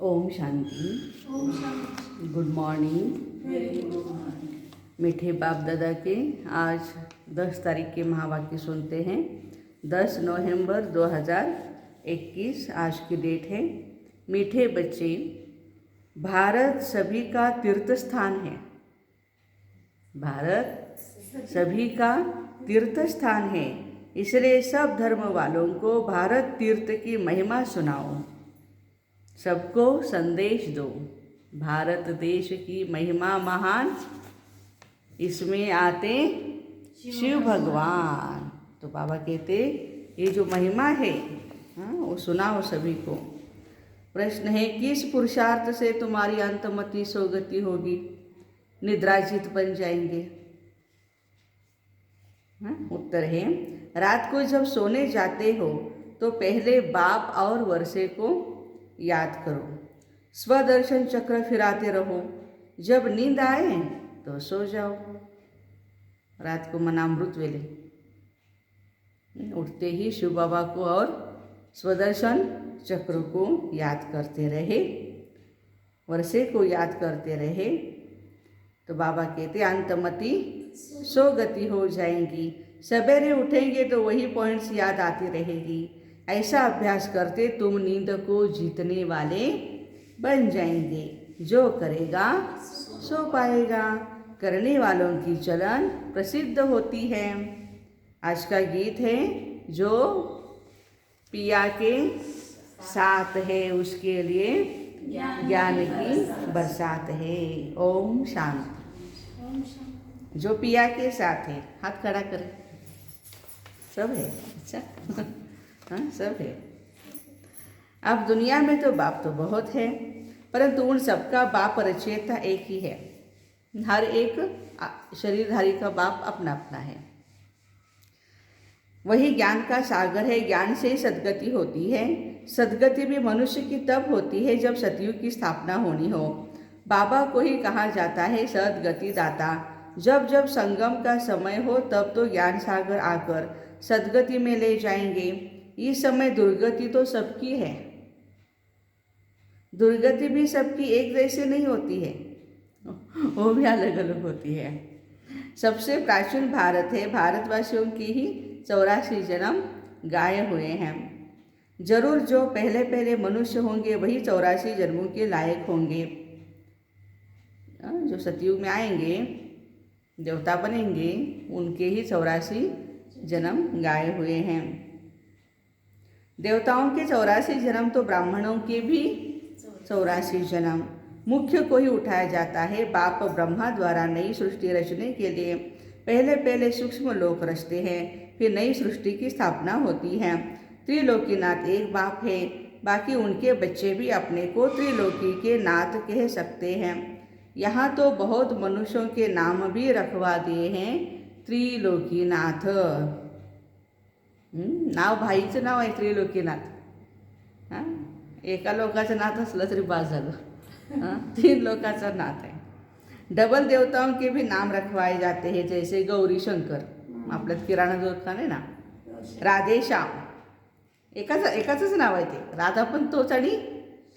ओम शांति। ओम शांति। Good morning. Very good morning. मीठे बाप दादा के आज 10 तारीख के महावाक्य सुनते हैं। 10 नवंबर 2021 आज की डेट है। मीठे बच्चे, भारत सभी का तीर्थ स्थान है। भारत सभी का तीर्थ स्थान है, इसलिए सब धर्म वालों को भारत तीर्थ की महिमा सुनाओ, सबको संदेश दो। भारत देश की महिमा महान, इसमें आते शिव भगवान। तो बाबा कहते ये जो महिमा है वो सुनाओ सभी को। प्रश्न है, किस पुरुषार्थ से तुम्हारी अंतमति सोगति होगी, निद्राजित बन जाएंगे? उत्तर है, रात को जब सोने जाते हो तो पहले बाप और वर्षे को याद करो, स्वदर्शन चक्र फिराते रहो। जब नींद आए तो सो जाओ। रात को मनामृत वेले उठते ही शिव बाबा को और स्वदर्शन चक्र को याद करते रहे, वर्षे को याद करते रहे। तो बाबा कहते अंतमति सो गति हो जाएंगी। सवेरे उठेंगे तो वही पॉइंट्स याद आती रहेगी। ऐसा अभ्यास करते तुम नींद को जीतने वाले बन जाएंगे। जो करेगा सो पाएगा। करने वालों की चलन प्रसिद्ध होती है। आज का गीत है, जो पिया के साथ है उसके लिए ज्ञान की बरसात है। ओम शांति। जो पिया के साथ है, हाथ खड़ा करें। सब है? अच्छा हाँ, सब है। अब दुनिया में तो बाप तो बहुत है, परंतु उन सबका बाप रचयिता एक ही है। हर एक शरीरधारी का बाप अपना अपना है। वही ज्ञान का सागर है। ज्ञान से ही सद्गति होती है। सद्गति भी मनुष्य की तब होती है जब सतयुग की स्थापना होनी हो। बाबा को ही कहा जाता है सद्गति दाता। जब जब संगम का समय हो तब तो ज्ञान सागर आकर सद्गति में ले जाएंगे। इस समय दुर्गति तो सबकी है। दुर्गति भी सबकी एक जैसे नहीं होती है, वो भी अलग अलग होती है। सबसे प्राचीन भारत है। भारतवासियों की ही 84 जन्म गाए हुए हैं। जरूर जो पहले पहले मनुष्य होंगे वही 84 जन्मों के लायक होंगे। जो सतयुग में आएंगे, देवता बनेंगे, उनके ही 84 जन्म गाए हुए हैं। देवताओं के 84 जन्म तो ब्राह्मणों के भी 84 जन्म। मुख्य को ही उठाया जाता है। बाप ब्रह्मा द्वारा नई सृष्टि रचने के लिए पहले पहले सूक्ष्म लोक रचते हैं, फिर नई सृष्टि की स्थापना होती है। त्रिलोकीनाथ एक बाप है, बाकी उनके बच्चे भी अपने को त्रिलोकी के नाथ कह सकते हैं। यहाँ तो बहुत मनुष्यों के नाम भी रखवा दिए हैं त्रिलोकीनाथ। नाव भाईचं नाव आहे त्रिलोकीनाथ। एका लोकाचं नाथ असलं तरी बास झालं। 3 लोकाचं नाथ आहे। डबल देवताओं के भी नाम रखवाए जाते हैं, जैसे गौरी शंकर, आपल्या किराणा दुकान आहे ना, राधे श्याम, एकाचंच नाव आहे ते। राधा पण तोच आणि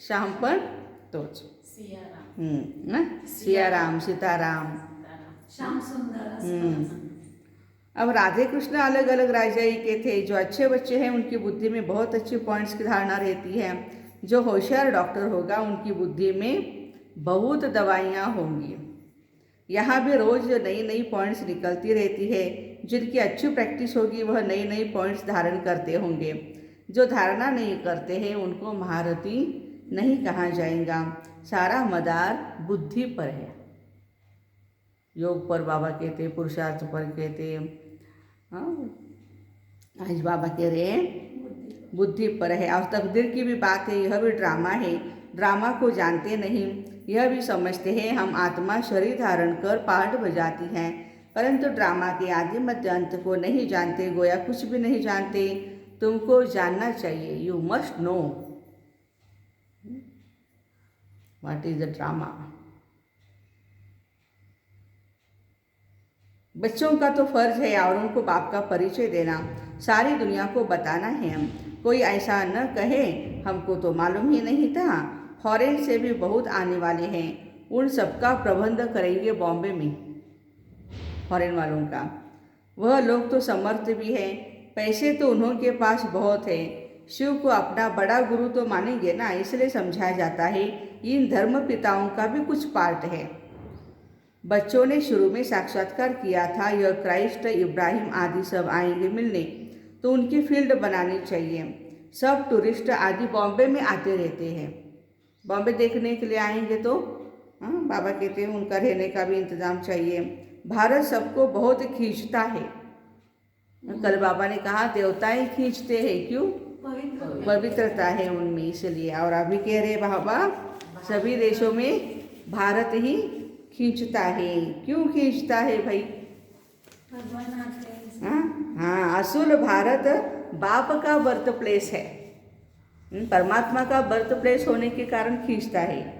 श्याम पण तोच। सियाराम, सीताराम, श्याम सुंदर। अब राधे कृष्ण अलग अलग राजाई के थे। जो अच्छे बच्चे हैं उनकी बुद्धि में बहुत अच्छी पॉइंट्स की धारणा रहती है। जो होशियार डॉक्टर होगा उनकी बुद्धि में बहुत दवाइयाँ होंगी। यहाँ भी रोज़ नई नई पॉइंट्स निकलती रहती है। जिनकी अच्छी प्रैक्टिस होगी वह नई नई पॉइंट्स धारण करते होंगे। जो धारणा नहीं करते हैं उनको महारथी नहीं कहा जाएगा। सारा मदार बुद्धि पर है। योग पर बाबा कहते, पुरुषार्थ पर कहते। आज बाबा कह रहे हैं बुद्धि पर है। और तकदीर की भी बात है, यह भी ड्रामा है। ड्रामा को जानते नहीं, यह भी समझते हैं हम आत्मा शरीर धारण कर पार्ट बजाती हैं, परंतु ड्रामा के आदि मध्य अंत को नहीं जानते, गोया कुछ भी नहीं जानते। तुमको जानना चाहिए, you must know what is the drama. बच्चों का तो फर्ज है औरों को बाप का परिचय देना, सारी दुनिया को बताना है। कोई ऐसा न कहे हमको तो मालूम ही नहीं था, फॉरेन से भी बहुत आने वाले हैं, उन सबका प्रबंध करेंगे बॉम्बे में, फॉरेन वालों का। वह लोग तो समर्थ भी हैं, पैसे तो उन्हों के पास बहुत है। शिव को अपना बड़ा गुरु तो मानेंगे ना, इसलिए समझाया जाता है इन धर्म पिताओं का भी कुछ पार्ट है। बच्चों ने शुरू में साक्षात्कार किया था, यह क्राइस्ट, इब्राहिम आदि सब आएंगे मिलने, तो उनकी फील्ड बनानी चाहिए। सब टूरिस्ट आदि बॉम्बे में आते रहते हैं, बॉम्बे देखने के लिए आएंगे तो बाबा कहते हैं उनका रहने का भी इंतज़ाम चाहिए। भारत सबको बहुत खींचता है। कल बाबा ने कहा देवताएं खींचते हैं, क्यों? पवित्रता है उनमें, इसलिए। और अभी कह रहे बाबा सभी देशों में भारत ही खींचता है। क्यों खींचता है भाई? भगवान आते हैं। हाँ, असूल भारत बाप का बर्थ प्लेस है, परमात्मा का बर्थ प्लेस होने के कारण खींचता है।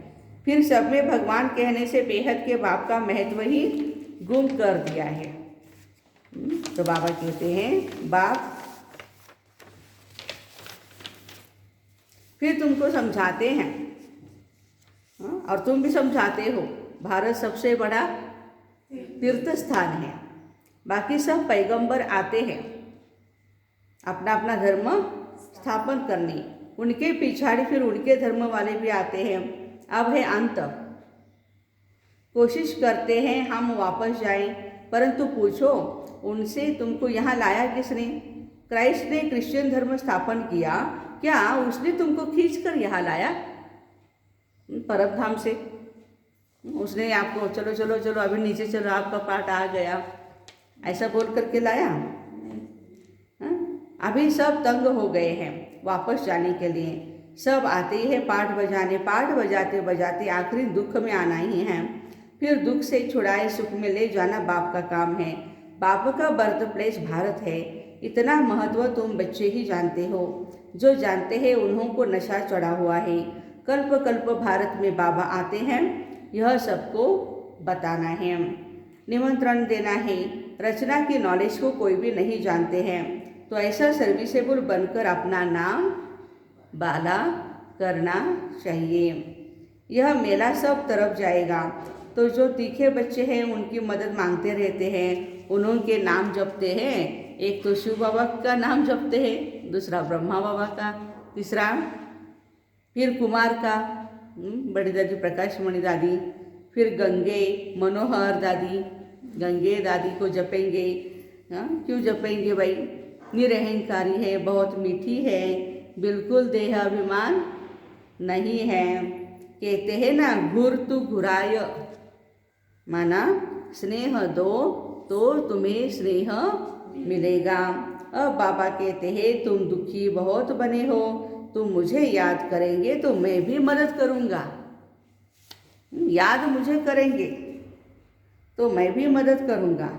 फिर सब में भगवान कहने से बेहद के बाप का महत्व ही गुम कर दिया है। तो बाबा कहते हैं बाप फिर तुमको समझाते हैं, और तुम भी समझाते हो, भारत सबसे बड़ा तीर्थ स्थान है। बाकी सब पैगंबर आते हैं अपना अपना धर्म स्थापन करने, उनके पिछाड़ी फिर उनके धर्म वाले भी आते हैं। अब है अंत, कोशिश करते हैं हम वापस जाएं, परंतु पूछो उनसे तुमको यहाँ लाया किसने? क्राइस्ट ने क्रिश्चियन धर्म स्थापन किया, क्या उसने तुमको खींच कर यहाँ लाया परम धाम से? उसने आपको चलो चलो चलो अभी नीचे चलो, आपका पार्ट आ गया, ऐसा बोल करके लाया? अभी सब तंग हो गए हैं वापस जाने के लिए। सब आते ही है पाठ बजाने, पाठ बजाते बजाते आखिरी दुख में आना ही है। फिर दुख से छुड़ाए सुख में ले जाना बाप का काम है। बाप का बर्थ प्लेस भारत है, इतना महत्व तुम बच्चे ही जानते हो। जो जानते हैं उन्हों को नशा चढ़ा हुआ है। कल्प कल्प भारत में बाबा आते हैं, यह सबको बताना है, निमंत्रण देना है। रचना की नॉलेज को कोई भी नहीं जानते हैं, तो ऐसा सर्विसेबल बनकर अपना नाम बाला करना चाहिए। यह मेला सब तरफ जाएगा, तो जो तीखे बच्चे हैं उनकी मदद मांगते रहते हैं, उनके नाम जपते हैं। एक तो शिव बाबा का नाम जपते हैं, दूसरा ब्रह्मा बाबा का, तीसरा फिर कुमार का, बड़ी दादी प्रकाश मणि दादी, फिर गंगे मनोहर दादी, गंगे दादी को जपेंगे। क्यों जपेंगे भाई? निरहंकारी है, बहुत मीठी है, बिल्कुल देह अभिमान नहीं है। कहते हैं ना घुर तू घुराय, माना स्नेह दो तो तुम्हें स्नेह मिलेगा। अब बाबा कहते हैं तुम दुखी बहुत बने हो, तुम मुझे याद करेंगे तो मैं भी मदद करूँगा। याद मुझे करेंगे तो मैं भी मदद करूँगा,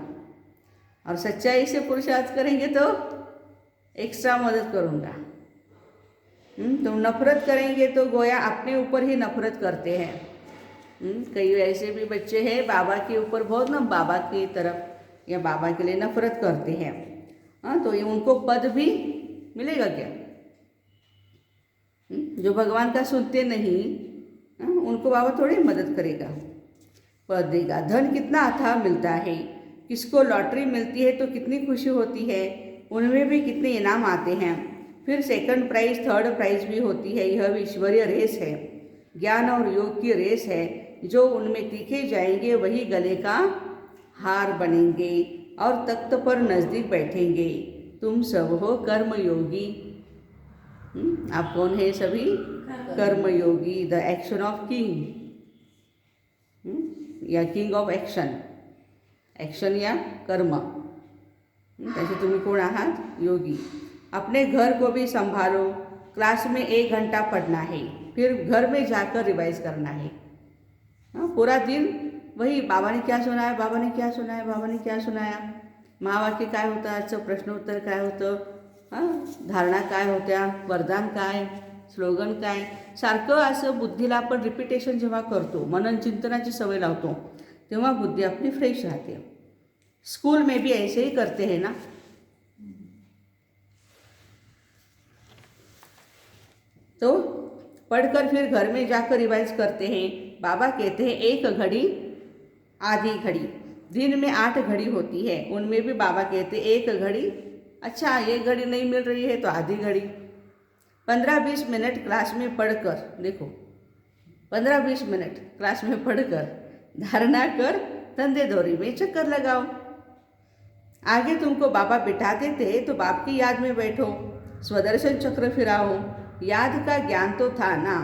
और सच्चाई से पुरुषार्थ करेंगे तो एक्स्ट्रा मदद करूँगा। तुम नफरत करेंगे तो गोया अपने ऊपर ही नफरत करते हैं। कई ऐसे भी बच्चे हैं बाबा के ऊपर बहुत ना, बाबा की तरफ या बाबा के लिए नफरत करते हैं। तो ये उनको पद भी मिलेगा क्या? जो भगवान का सुनते नहीं, उनको बाबा थोड़ी मदद करेगा, पद देगा। धन कितना अथाह मिलता है, किसको लॉटरी मिलती है तो कितनी खुशी होती है, उनमें भी कितने इनाम आते हैं। फिर सेकंड प्राइज, थर्ड प्राइज भी होती है। यह भी ईश्वरीय रेस है, ज्ञान और योग की रेस है। जो उनमें तीखे जाएंगे वही गले का हार बनेंगे और तख्त पर नज़दीक बैठेंगे। तुम सब हो कर्मयोगी। आप कौन है? सभी कर्मयोगी, द एक्शन ऑफ किंग, या किंग ऑफ एक्शन, एक्शन या कर्म। तसे तुम्ही कोण आहात? योगी। अपने घर को भी संभालो। क्लास में 1 घंटा पढ़ना है, फिर घर में जाकर रिवाइज करना है। पूरा दिन वही बाबा ने क्या सुनाया, बाबा ने क्या सुनाया, बाबा ने क्या सुनाया, महावाक्य काय होतं, आजचं प्रश्नोत्तर काय होतं, धारणा काय होत्या, वरदान काय, स्लोगन काय, सारखं असं बुद्धीला आपण रिपिटेशन जेव्हा करतो, मनन चिंतनाची सवय लावतो, तेव्हा बुद्धी अपनी फ्रेश रहती है। स्कूल में भी ऐसे ही करते हैं ना। तो पढ़कर फिर घर में जाकर रिवाइज करते हैं। बाबा कहते हैं एक घड़ी आधी घड़ी, दिन में 8 घड़ी होती है, उनमें भी बाबा कहते हैं एक घड़ी, अच्छा एक घड़ी नहीं मिल रही है तो आधी घड़ी। 15-20 मिनट क्लास में पढ़कर, देखो 15-20 मिनट क्लास में पढ़कर धारणा कर धंधे दौरी में चक्कर लगाओ। आगे तुमको बाबा बिठाते थे तो बाप की याद में बैठो, स्वदर्शन चक्र फिराओ। याद का ज्ञान तो था ना,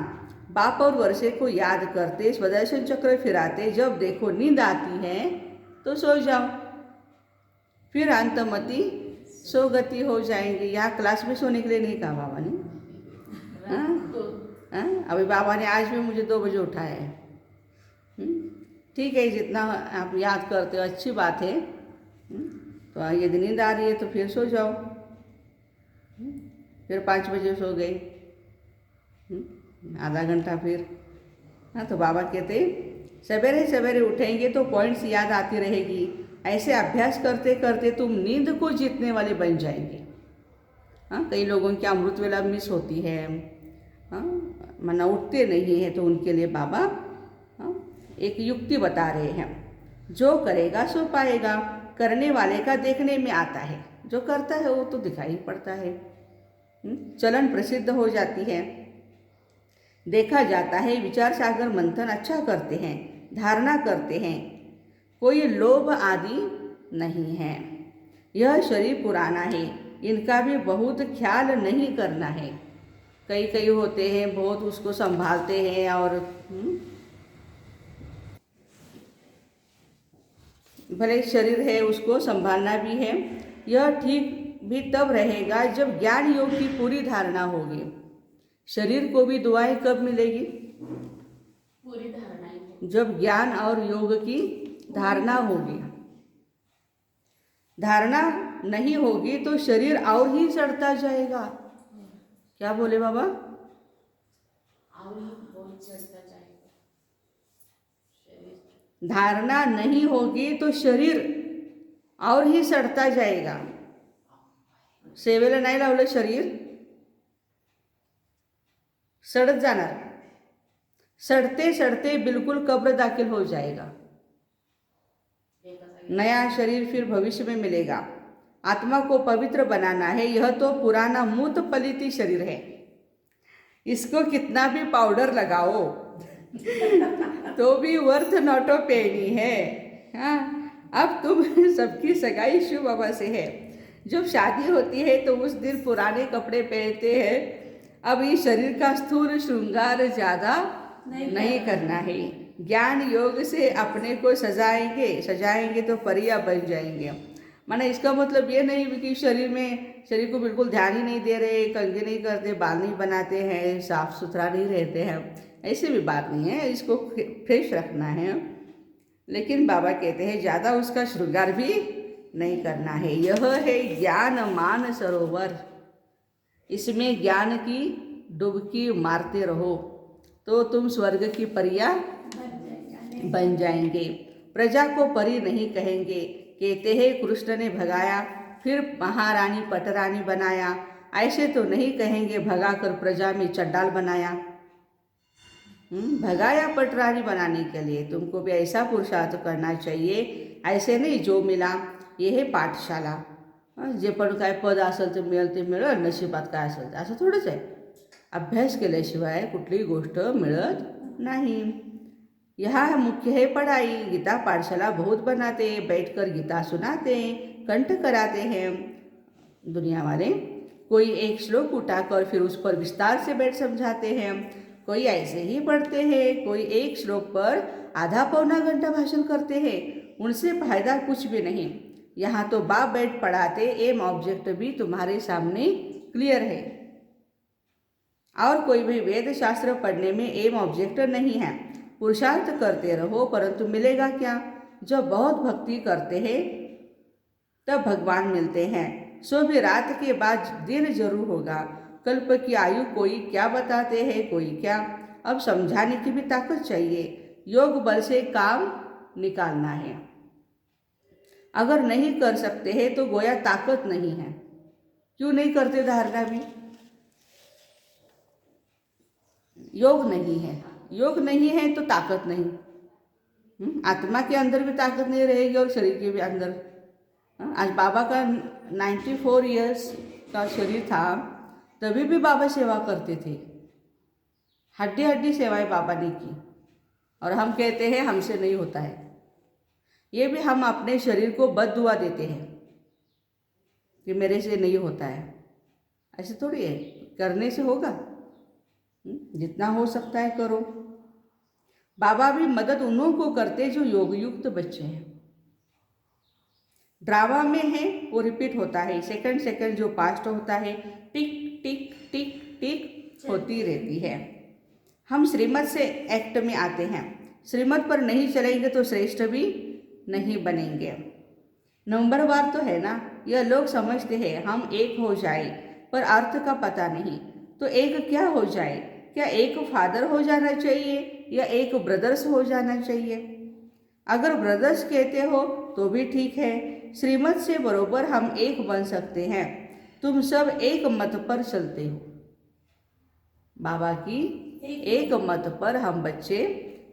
बाप और वर्षे को याद करते स्वदर्शन चक्र फिराते, जब देखो नींद आती है तो सो जाओ, फिर अंतमति सोगति हो जाएंगी। यहाँ क्लास में सोने के लिए नहीं कहा बाबा ने। हाँ, अभी बाबा ने आज भी मुझे 2 बजे उठाया है। ठीक है, जितना आप याद करते हो अच्छी बात है। तो यदि नींद आ रही है तो फिर सो जाओ, फिर 5 बजे सो गए, आधा घंटा फिर। हाँ, तो बाबा कहते सवेरे सवेरे उठेंगे तो पॉइंट्स याद आती रहेगी। ऐसे अभ्यास करते करते तुम नींद को जीतने वाले बन जाएंगे। हाँ, कई लोगों की अमृत वेला मिस होती है, हाँ, मना उठते नहीं है, तो उनके लिए बाबा एक युक्ति बता रहे हैं, जो करेगा सो पाएगा, करने वाले का देखने में आता है, जो करता है वो तो दिखाई पड़ता है। चलन प्रसिद्ध हो जाती है, देखा जाता है। विचार सागर मंथन अच्छा करते हैं, धारणा करते हैं, कोई लोभ आदि नहीं है। यह शरीर पुराना है, इनका भी बहुत ख्याल नहीं करना है। कई होते हैं बहुत उसको संभालते हैं, और भले शरीर है उसको संभालना भी है। यह ठीक भी तब रहेगा जब ज्ञान योग की पूरी धारणा होगी। शरीर को भी दुआएं कब मिलेगी? पूरी धारणा, जब ज्ञान और योग की धारणा होगी। धारणा नहीं होगी तो शरीर और ही सड़ता जाएगा। क्या बोले बाबा? और ही बहुत चढ़ता जाएगा शरीर। धारणा नहीं होगी तो शरीर और ही सड़ता जाएगा। सेवेला नाही लावलं शरीर सड़त जाणार, सड़ते सड़ते बिल्कुल कब्र दाखिल हो जाएगा। नया शरीर फिर भविष्य में मिलेगा। आत्मा को पवित्र बनाना है, यह तो पुराना मूत पलिती शरीर है, इसको कितना भी पाउडर लगाओ तो भी वर्थ नॉट ऑफ पेनी है। हाँ, अब तुम सबकी सगाई शिव बाबा से है। जब शादी होती है तो उस दिन पुराने कपड़े पहनते हैं। अब इस शरीर का स्थूल श्रृंगार ज़्यादा नहीं करना है। ज्ञान योग से अपने को सजाएंगे तो परिया बन जाएंगे। माना इसका मतलब ये नहीं कि शरीर को बिल्कुल ध्यान ही नहीं दे रहे, कंघी नहीं करते, बाल नहीं बनाते हैं, साफ सुथरा नहीं रहते हैं, ऐसी भी बात नहीं है। इसको फ्रेश रखना है, लेकिन बाबा कहते हैं ज़्यादा उसका श्रृंगार भी नहीं करना है। यह है ज्ञान मान सरोवर, इसमें ज्ञान की डुबकी मारते रहो तो तुम स्वर्ग की परिया बन जाएंगे। प्रजा को परी नहीं कहेंगे, कहते हैं कृष्ण ने भगाया फिर महारानी पटरानी बनाया। ऐसे तो नहीं कहेंगे भगाकर प्रजा में चंडाल बनाया। भगाया पटरानी बनाने के लिए तुमको भी ऐसा पुरुषार्थ करना चाहिए। ऐसे नाही जो मिला ये है पाठशाला, जे पण काय पद असेल ते मिळेल ते मिळेल, नशिबात काय असेल ते असं थोडंच आहे। अभ्यास केल्याशिवाय कुठलीही गोष्ट मिळत नहीं। यहाँ मुख्य है पढ़ाई। गीता पाठशाला बहुत बनाते, बैठकर गीता सुनाते, कंठ कराते हैं दुनिया वाले। कोई एक श्लोक उठाकर फिर उस पर विस्तार से बैठ समझाते हैं, कोई ऐसे ही पढ़ते हैं, कोई एक श्लोक पर आधा पौना घंटा भाषण करते हैं। उनसे फायदा कुछ भी नहीं। यहाँ तो बाप बैठ पढ़ाते, एम ऑब्जेक्ट भी तुम्हारे सामने क्लियर है। और कोई भी वेद शास्त्र पढ़ने में एम ऑब्जेक्ट नहीं है। पुरुषार्थ करते रहो, परंतु मिलेगा क्या? जब बहुत भक्ति करते हैं तब भगवान मिलते हैं। सो भी रात के बाद दिन जरूर होगा। कल्प की आयु कोई क्या बताते हैं, कोई क्या। अब समझाने की भी ताकत चाहिए। योग बल से काम निकालना है। अगर नहीं कर सकते हैं तो गोया ताकत नहीं है। क्यों नहीं करते धारणा भी? योग नहीं है। योग नहीं है तो ताकत नहीं। आत्मा के अंदर भी ताकत नहीं रहेगी और शरीर के भी अंदर। आज बाबा का 94 इयर्स का शरीर था, तभी भी बाबा सेवा करते थे। हड्डी हड्डी सेवाएं बाबा ने की, और हम कहते हैं हमसे नहीं होता है। ये भी हम अपने शरीर को बद्दुआ देते हैं कि मेरे से नहीं होता है। ऐसे थोड़ी है, करने से होगा। जितना हो सकता है करो। बाबा भी मदद उन्हों को करते जो योग युक्त बच्चे हैं। ड्रामा में है वो रिपीट होता है, सेकंड सेकंड जो पास्ट होता है टिक टिक टिक टिक होती रहती है। हम श्रीमत से एक्ट में आते हैं। श्रीमत पर नहीं चलेंगे तो श्रेष्ठ भी नहीं बनेंगे। नंबरवार तो है ना। यह लोग समझते हैं हम एक हो जाए, पर अर्थ का पता नहीं। तो एक क्या हो जाए? क्या एक फादर हो जाना चाहिए या एक ब्रदर्स हो जाना चाहिए? अगर ब्रदर्स कहते हो तो भी ठीक है। श्रीमत से बरोबर हम एक बन सकते हैं। तुम सब एक मत पर चलते हो। बाबा की एक मत पर हम बच्चे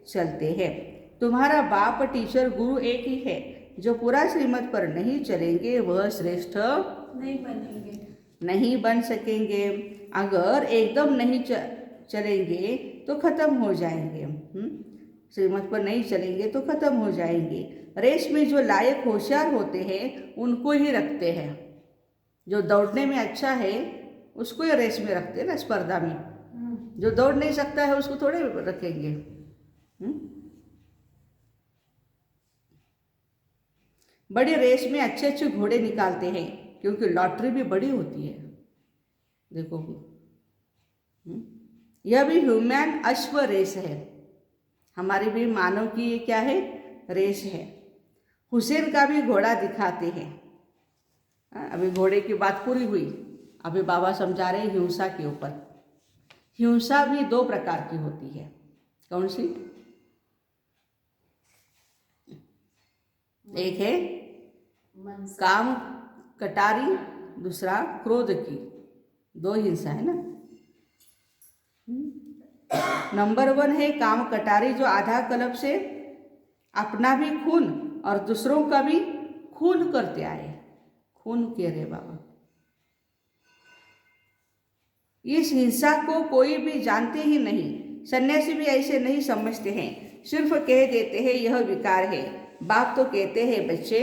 चलते हैं। तुम्हारा बाप टीचर गुरु एक ही है। जो पूरा श्रीमत पर नहीं चलेंगे वह श्रेष्ठ नहीं बनेंगे, नहीं बन सकेंगे। अगर एकदम नहीं चलेंगे तो खत्म हो जाएंगे। श्रीमत पर नहीं चलेंगे तो खत्म हो जाएंगे। रेस में जो लायक होशियार होते हैं उनको ही रखते हैं। जो दौड़ने में अच्छा है उसको ही रेस में रखते हैं ना, स्पर्धा में। जो दौड़ नहीं सकता है उसको थोड़े रखेंगे। बड़ी रेस में अच्छे अच्छे घोड़े निकालते हैं क्योंकि लॉटरी भी बड़ी होती है। देखो, यह भी ह्यूमन अश्व रेस है। हमारी भी मानव की ये क्या है? रेस है। हुसैन का भी घोड़ा दिखाते हैं। अभी घोड़े की बात पूरी हुई। अभी बाबा समझा रहे हिंसा के ऊपर। हिंसा भी दो प्रकार की होती है। कौन सी? एक है काम कटारी, दूसरा क्रोध की। दो हिंसा है ना। नंबर 1 है काम कटारी, जो आधा कल्प से अपना भी खून और दूसरों का भी खून करते आए। खून कह रहे बाबा। इस हिंसा को कोई भी जानते ही नहीं। सन्यासी भी ऐसे नहीं समझते हैं, सिर्फ कह देते हैं यह विकार है। बाप तो कहते हैं बच्चे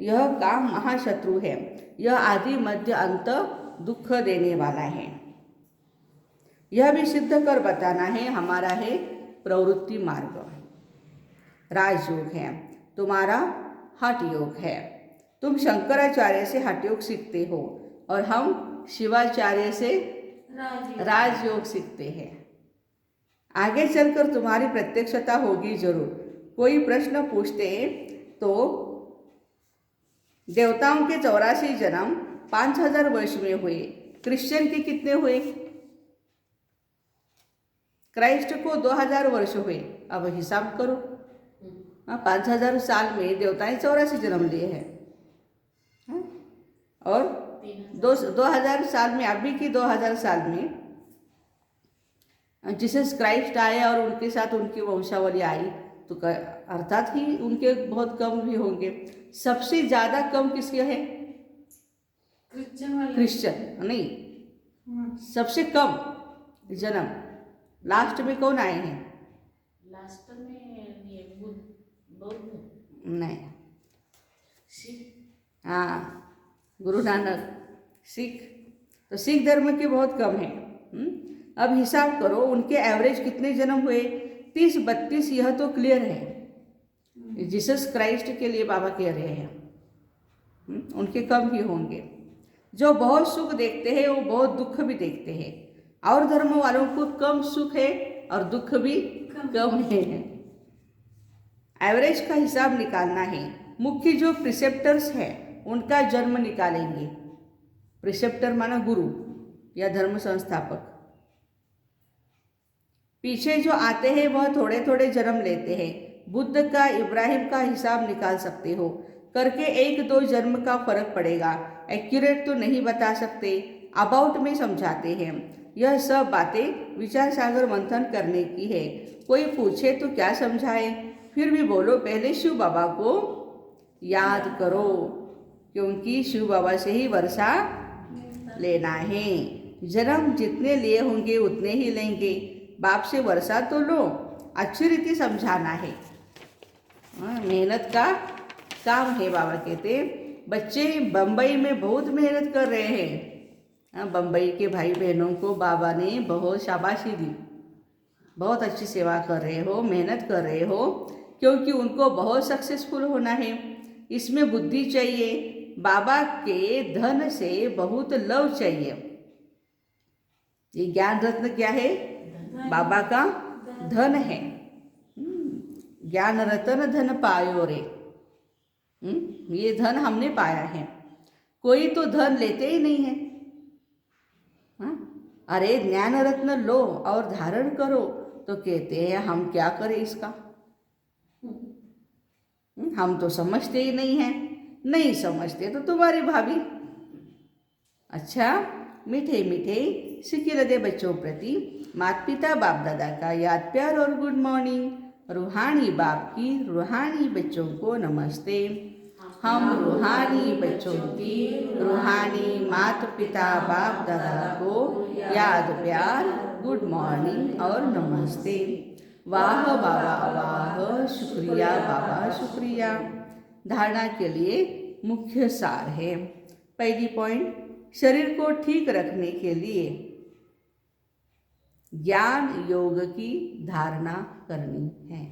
यह काम महाशत्रु है। यह आदि मध्य अंत दुख देने वाला है। यह भी सिद्ध कर बताना है। हमारा है प्रवृत्ति मार्ग, राजयोग है, तुम्हारा हठ योग है। तुम शंकराचार्य से हठ योग सीखते हो और हम शिवाचार्य से राजयोग सीखते हैं। आगे चलकर तुम्हारी प्रत्यक्षता होगी जरूर। कोई प्रश्न पूछते तो देवताओं के 84 जन्म 5000 वर्ष में हुए, क्रिश्चियन के कितने हुए? क्राइस्ट को 2000 वर्ष हुए। अब हिसाब करो। 5000 साल में देवताएं 84 जन्म लिए हैं, और 2000 साल में, अभी की 2000 साल में जीसस क्राइस्ट आए और उनके साथ उनकी वंशावली आई, तो अर्थात ही उनके बहुत कम भी होंगे। सबसे ज़्यादा कम किसके है? क्रिश्चियन नहीं, सबसे कम जन्म लास्ट में कौन आए हैं? लास्ट में ये बौद्ध नहीं, सिख। हाँ, गुरु नानक, सिख। तो सिख धर्म के बहुत कम है। अब हिसाब करो उनके एवरेज कितने जन्म हुए? 30-32। यह तो क्लियर है। जीसस क्राइस्ट के लिए बाबा कह रहे हैं उनके कम ही होंगे। जो बहुत सुख देखते हैं वो बहुत दुख भी देखते हैं। और धर्म वालों को कम सुख है और दुख भी कम है। एवरेज का हिसाब निकालना है। मुख्य जो प्रिसेप्टर्स हैं उनका जन्म निकालेंगे। प्रिसेप्टर माना गुरु या धर्म संस्थापक। पीछे जो आते हैं वह थोड़े थोड़े जन्म लेते हैं। बुद्ध का, इब्राहिम का हिसाब निकाल सकते हो करके 1-2 जन्म का फर्क पड़ेगा। एक्यूरेट तो नहीं बता सकते, अबाउट में समझाते हैं। यह सब बातें विचार सागर मंथन करने की है। कोई पूछे तो क्या समझाए, फिर भी बोलो पहले शिव बाबा को याद करो, क्योंकि शिव बाबा से ही वर्षा लेना है। जन्म जितने लिए होंगे उतने ही लेंगे। बाप से वर्षा तो लो, अच्छी रीति समझाना है। मेहनत का काम है। बाबा कहते बच्चे बम्बई में बहुत मेहनत कर रहे हैं। बम्बई के भाई बहनों को बाबा ने बहुत शाबाशी दी, बहुत अच्छी सेवा कर रहे हो, मेहनत कर रहे हो, क्योंकि उनको बहुत सक्सेसफुल होना है। इसमें बुद्धि चाहिए। बाबा के धन से बहुत लव चाहिए। ये ज्ञान रत्न क्या है? बाबा का धन है। ज्ञान रत्न धन पायो रे। ये धन हमने पाया है। कोई तो धन लेते ही नहीं है। अरे ज्ञान रत्न लो और धारण करो, तो कहते हैं हम क्या करें इसका। हम तो समझते ही नहीं हैं। नहीं समझते तो तुम्हारी भाभी। अच्छा, मीठे मीठे सिक्के लदे बच्चों प्रति माता पिता बाप दादा का याद प्यार और गुड मॉर्निंग। रूहानी बाप की रूहानी बच्चों को नमस्ते। हम रूहानी बच्चों की रूहानी माता पिता बाप दादा को याद प्यार गुड मॉर्निंग और नमस्ते। वाह बाबा वाह, शुक्रिया बाबा शुक्रिया। धारणा के लिए मुख्य सार है। पहली पॉइंट, शरीर को ठीक रखने के लिए ज्ञान योग की धारणा करनी है।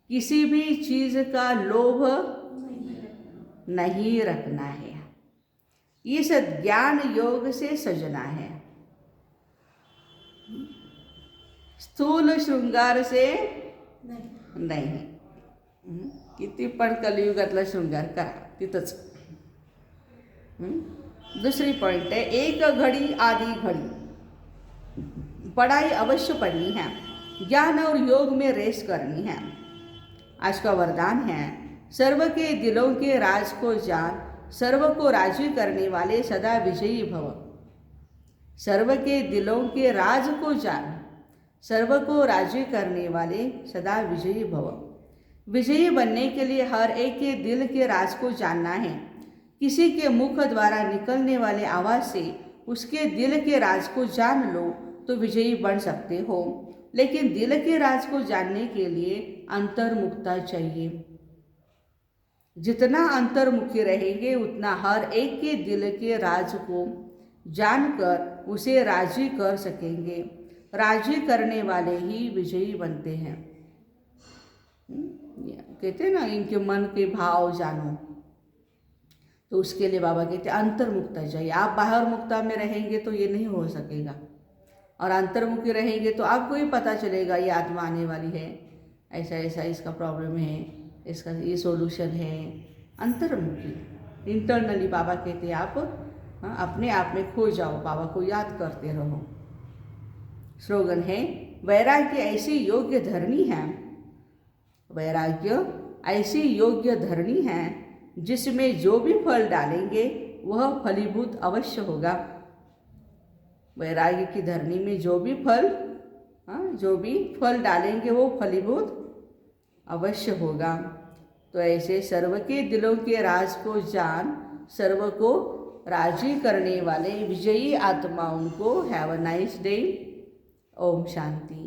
किसी भी चीज का लोभ नहीं रखना है। इस ज्ञान योग से सजना है। स्थूल श्रृंगार से नाही. किती पण कलियुगातला शृंगार करा तिथंच. दुसरी पॉइंट है, एक घड़ी आधी घड़ी. पढ़ाई अवश्य पढ़नी है, ज्ञान और योग में रेस करनी है. आज का वरदान है, सर्व के दिलों के राज को जान, सर्व को राजी करने वाले सदा विजयी भव. सर्व के दिलों के राज को जान, सर्व को राजी करने वाले सदा विजयी भव. विजयी बनने के लिए हर एक के दिल के राज को जानना है. किसी के मुख द्वारा निकलने वाले आवाज़ से उसके दिल के राज को जान लो तो विजयी बन सकते हो. लेकिन दिल के राज को जानने के लिए अंतर्मुखता चाहिए. जितना अंतर्मुखी रहेंगे उतना हर एक के दिल के राज को जानकर उसे राजी कर सकेंगे. राजी करने वाले ही विजयी बनते हैं. कहते हैं ना, इनके मन के भाव जानो. तो उसके लिए बाबा कहते हैं अंतर्मुखता चाहिए. आप बाहर मुक्ता में रहेंगे तो ये नहीं हो सकेगा, और अंतर्मुखी रहेंगे तो आपको ही पता चलेगा ये आत्मा आने वाली है, ऐसा ऐसा इसका प्रॉब्लम है, इसका ये सॉल्यूशन है. अंतर्मुखी, इंटरनली बाबा कहते हैं आप अपने आप में खो जाओ, बाबा को याद करते रहो. स्लोगन है, वैराग्य ऐसी योग्य धरनी है, वैराग्य ऐसी योग्य धरनी है जिसमें जो भी फल डालेंगे वह फलीभूत अवश्य होगा. वैराग्य की धरनी में जो भी फल डालेंगे वो फलीभूत अवश्य होगा. तो ऐसे सर्व के दिलों के राज को जान, सर्व को राजी करने वाले विजयी आत्माओं को हैव अ नाइस डे. ओम शांति.